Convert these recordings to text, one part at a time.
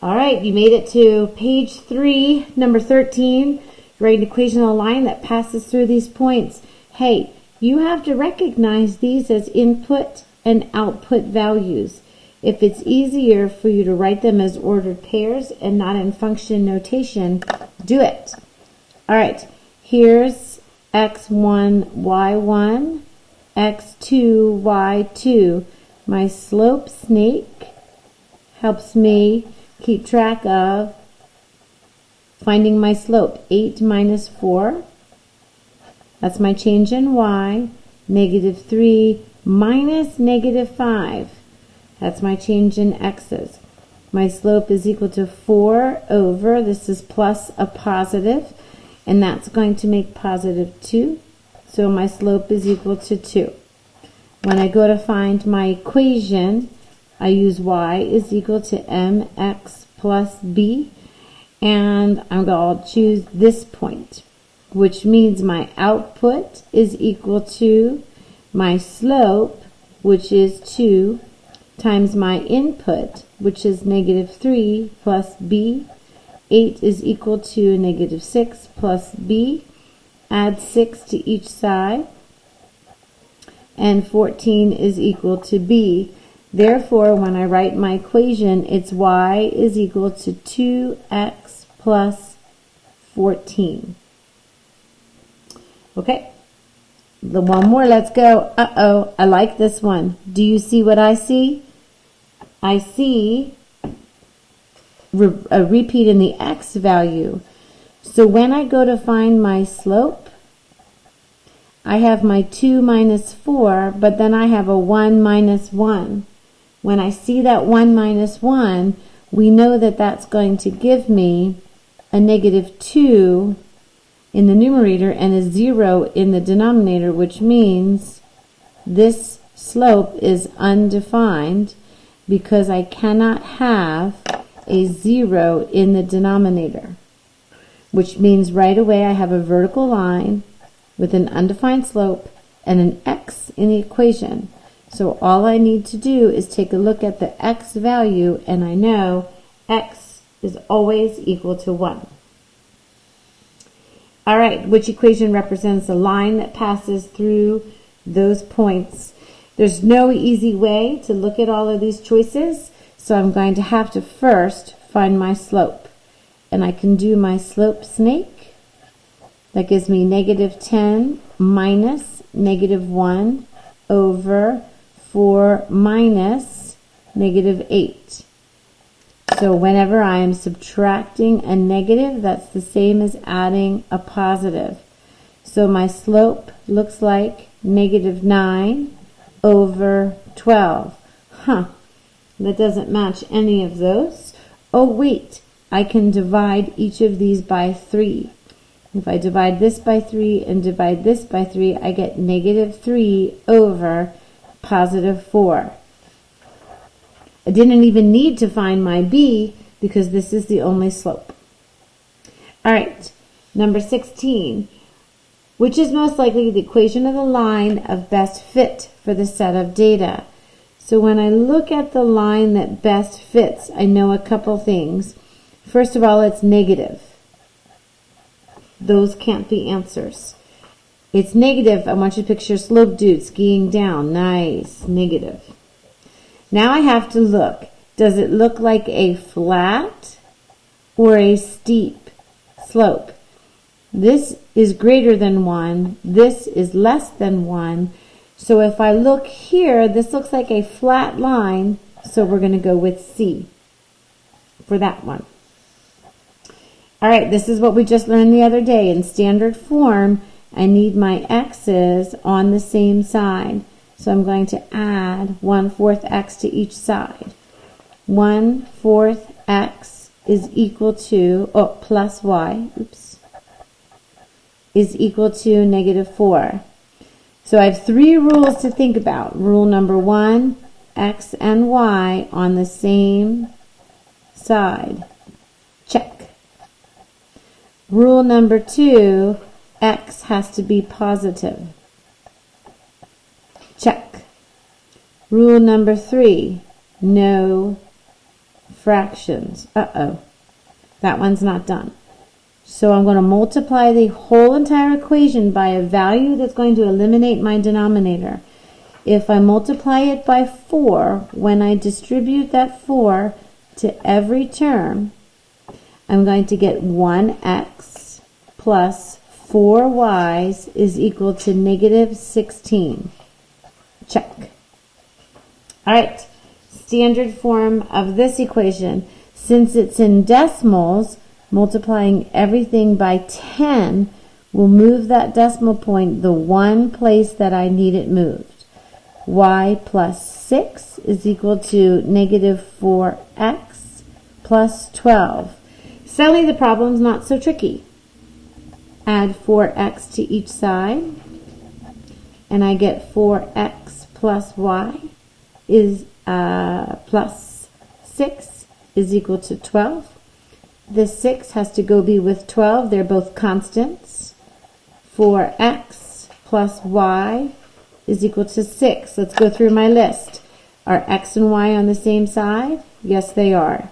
All right, you made it to page 3, number 13. Write an equation on a line that passes through these points. Hey, you have to recognize these as input and output values. If it's easier for you to write them as ordered pairs and not in function notation, do it. All right, here's x1, y1, x2, y2. My slope snake helps me keep track of finding my slope. 8 minus 4. That's my change in y. Negative 3 minus negative 5. That's my change in x's. My slope is equal to 4 over, this is plus a positive, and that's going to make positive 2. So my slope is equal to 2. When I go to find my equation, I use y is equal to mx plus b, and I'm going to choose this point, which means my output is equal to my slope, which is 2, times my input, which is negative 3 plus b. 8 is equal to negative 6 plus b. Add 6 to each side, and 14 is equal to b. Therefore, when I write my equation, it's y is equal to 2x plus 14. Okay, the one more, let's go. Uh-oh, I like this one. Do you see what I see? I see a repeat in the x value. So when I go to find my slope, I have my 2 minus 4, but then I have a 1 minus 1. When I see that 1 minus 1, we know that that's going to give me a negative 2 in the numerator and a 0 in the denominator, which means this slope is undefined because I cannot have a 0 in the denominator, which means right away I have a vertical line with an undefined slope and an x in the equation. So all I need to do is take a look at the x value, and I know x is always equal to 1. All right, which equation represents a line that passes through those points? There's no easy way to look at all of these choices, so I'm going to have to first find my slope. And I can do my slope snake. That gives me negative 10 minus negative 1 over 4 minus negative 8. So whenever I am subtracting a negative, that's the same as adding a positive. So my slope looks like negative 9 over 12. That doesn't match any of those. Oh wait, I can divide each of these by 3. If I divide this by 3 and divide this by 3, I get negative 3 over positive 4. I didn't even need to find my b because this is the only slope. All right, number 16. Which is most likely the equation of the line of best fit for the set of data? So when I look at the line that best fits, I know a couple things. First of all, it's negative. Those can't be answers. It's negative. I want you to picture slope dude skiing down. Nice. Negative. Now I have to look. Does it look like a flat or a steep slope? This is greater than 1. This is less than 1. So if I look here, this looks like a flat line. So we're going to go with C for that one. All right, this is what we just learned the other day. In standard form, I need my x's on the same side. So I'm going to add 1/4 x to each side. 1/4 x is equal to, plus y, is equal to negative 4. So I have 3 rules to think about. Rule number 1, x and y on the same side. Check. Rule number 2, x has to be positive. Check. Rule number 3, no fractions. Uh-oh. That one's not done. So I'm going to multiply the whole entire equation by a value that's going to eliminate my denominator. If I multiply it by 4, when I distribute that 4 to every term, I'm going to get 1x plus 4y's is equal to negative 16. Check. All right, standard form of this equation. Since it's in decimals, multiplying everything by 10 will move that decimal point the one place that I need it moved. Y plus 6 is equal to negative 4x plus 12. Suddenly the problem's not so tricky. Add 4x to each side, and I get 4x plus y is plus 6 is equal to 12. This 6 has to go be with 12. They're both constants. 4x plus y is equal to 6. Let's go through my list. Are x and y on the same side? Yes, they are.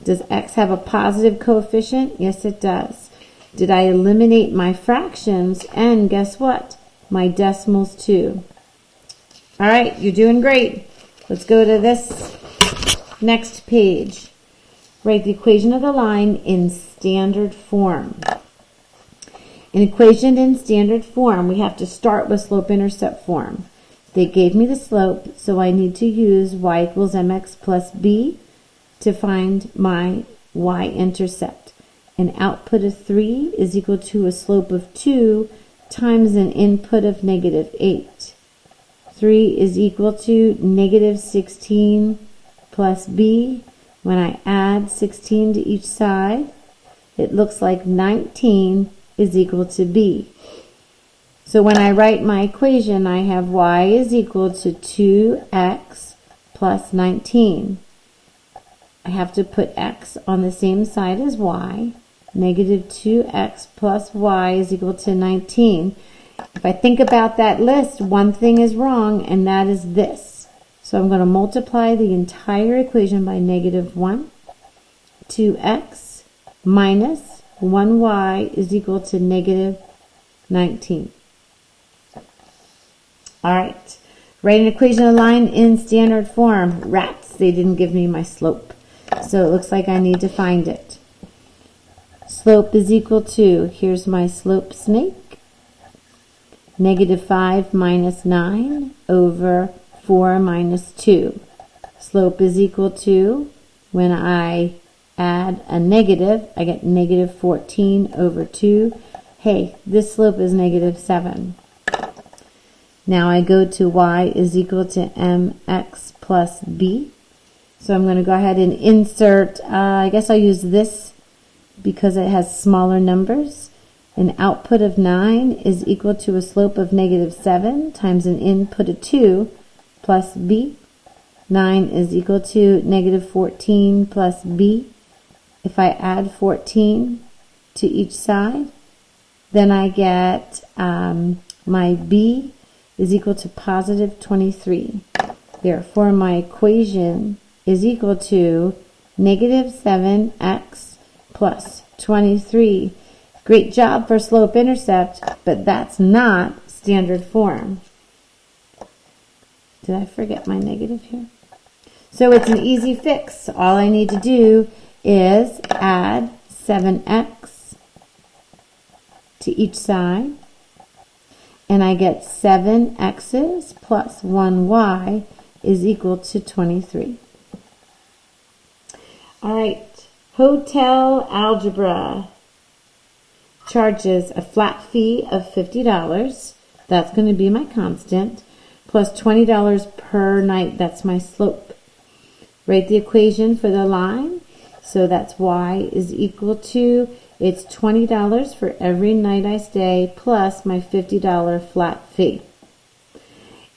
Does x have a positive coefficient? Yes, it does. Did I eliminate my fractions? And guess what? My decimals too. All right, you're doing great. Let's go to this next page. Write the equation of the line in standard form. An equation in standard form, we have to start with slope-intercept form. They gave me the slope, so I need to use y equals mx plus b to find my y-intercept. An output of 3 is equal to a slope of 2 times an input of negative 8. 3 is equal to negative 16 plus b. When I add 16 to each side, it looks like 19 is equal to b. So when I write my equation, I have y is equal to 2x plus 19. I have to put x on the same side as y. Negative 2x plus y is equal to 19. If I think about that list, one thing is wrong, and that is this. So I'm going to multiply the entire equation by negative 1. 2x minus 1y is equal to negative 19. All right. Write an equation of line in standard form. Rats, they didn't give me my slope. So it looks like I need to find it. Slope is equal to, here's my slope snake, negative 5 minus 9 over 4 minus 2. Slope is equal to, when I add a negative, I get negative 14 over 2. Hey, this slope is negative 7. Now I go to y is equal to mx plus b. So I'm going to go ahead and insert, I guess I'll use this because it has smaller numbers. An output of 9 is equal to a slope of negative 7 times an input of 2 plus b. 9 is equal to negative 14 plus b. If I add 14 to each side, then I get my b is equal to positive 23. Therefore, my equation is equal to negative 7x plus 23. Great job for slope-intercept, but that's not standard form. Did I forget my negative here? So it's an easy fix. All I need to do is add 7x to each side, and I get 7x's plus 1y is equal to 23. All right, hotel algebra charges a flat fee of $50. That's going to be my constant, plus $20 per night. That's my slope. Write the equation for the line. So that's y is equal to, it's $20 for every night I stay, plus my $50 flat fee.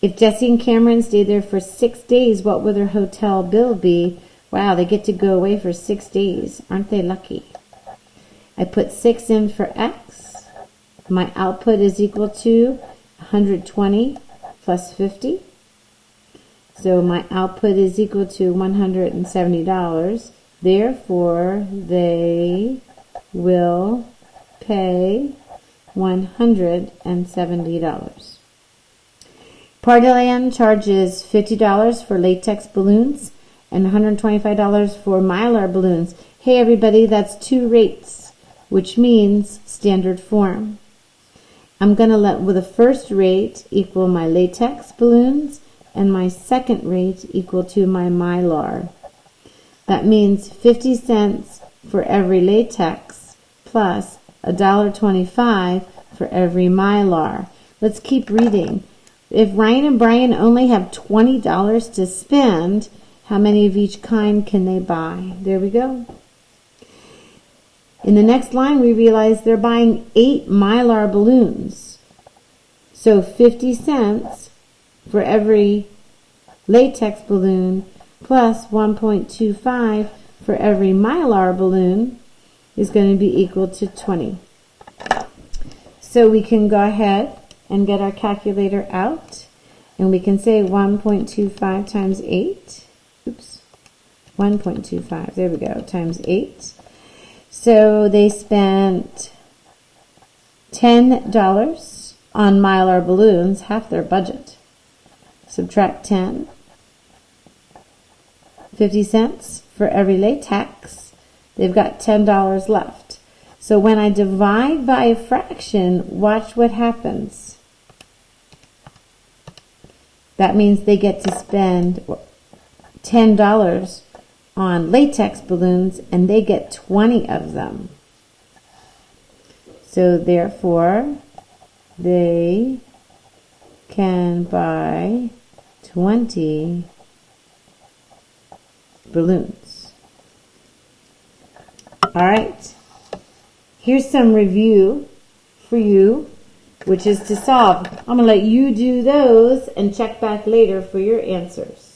If Jesse and Cameron stay there for 6 days, what will their hotel bill be? Wow, they get to go away for 6 days. Aren't they lucky? I put 6 in for x. My output is equal to 120 plus 50. So my output is equal to $170. Therefore, they will pay $170. Partyland charges $50 for latex balloons and $125 for Mylar balloons. Hey everybody, that's 2 rates, which means standard form. I'm going to let the first rate equal my latex balloons and my second rate equal to my Mylar. That means 50 cents for every latex plus $1.25 for every Mylar. Let's keep reading. If Ryan and Brian only have $20 to spend, how many of each kind can they buy? There we go. In the next line, we realize they're buying 8 Mylar balloons. So 50 cents for every latex balloon plus 1.25 for every Mylar balloon is going to be equal to 20. So we can go ahead and get our calculator out, and we can say 1.25 times 8. Oops. 1.25, there we go, times 8. So they spent $10 on Mylar balloons, half their budget. Subtract 10. 50 cents for every latex. They've got $10 left. So when I divide by a fraction, watch what happens. That means they get to spend $10 on latex balloons, and they get 20 of them. So therefore, they can buy 20 balloons. All right. Here's some review for you, which is to solve. I'm going to let you do those and check back later for your answers.